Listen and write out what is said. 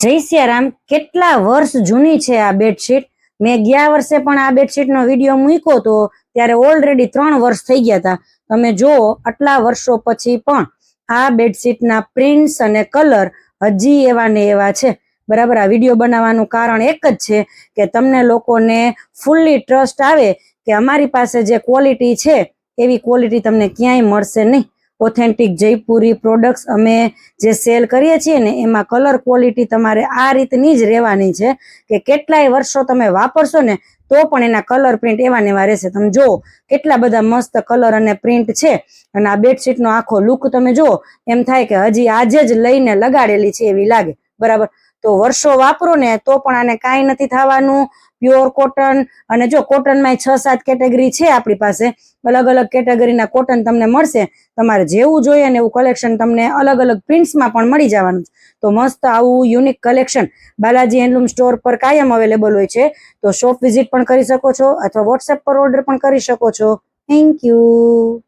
જય સિયારામ. કેટલા વર્ષ જૂની છે આ બેડશીટ. મેં ગયા વર્ષે પણ આ બેડશીટનો વિડીયો મૂક્યો તો ત્યારે ઓલરેડી 3 વર્ષ થઈ ગયા હતા. તમે જુઓ, આટલા વર્ષો પછી પણ આ બેડશીટના પ્રિન્ટ્સ અને કલર હજી એવા ને એવા છે. બરાબર. આ વિડીયો બનાવવાનું કારણ એક જ છે કે તમને લોકોને ફૂલ્લી ટ્રસ્ટ આવે કે અમારી પાસે જે ક્વોલિટી છે એવી ક્વોલિટી તમને ક્યાંય મળશે નહીં. ઓથેન્ટિક જયપુરી પ્રોડક્ટ્સ અમે જે સેલ કરીએ છીએ ને એમાં કલર ક્વોલિટી તમારે આ રીતની જ રહેવાની છે કે કેટલાય વર્ષો તમે વાપરશો ને તો પણ એના કલર પ્રિન્ટ એવા ને એવા રહેશે. તમે જુઓ કેટલા બધા મસ્ત કલર અને પ્રિન્ટ છે અને આ બેડશીટનો આખો લુક તમે જુઓ એમ થાય કે હજી આજે જ લઈને લગાડેલી છે એવી લાગે. બરાબર. તો વર્ષો વાપરો ને તો પણ આને કાંઈ નથી થવાનું. Pure cotton. અને જો કોટનમાં 6-7 કેટેગરી છે આપણી પાસે. અલગ અલગ કેટેગરીના કોટન તમને મળશે. તમારે જેવું જોઈએ ને એવું કલેક્શન તમને અલગ અલગ પ્રિન્ટ્સમાં પણ મળી જવાનું છે. તો મસ્ત આવું unique collection Balaji handloom store પર કાયમ અવેલેબલ હોય છે. તો શોપ વિઝિટ પણ કરી શકો છો અથવા વોટ્સએપ પર ઓર્ડર પણ કરી શકો છો. Thank you.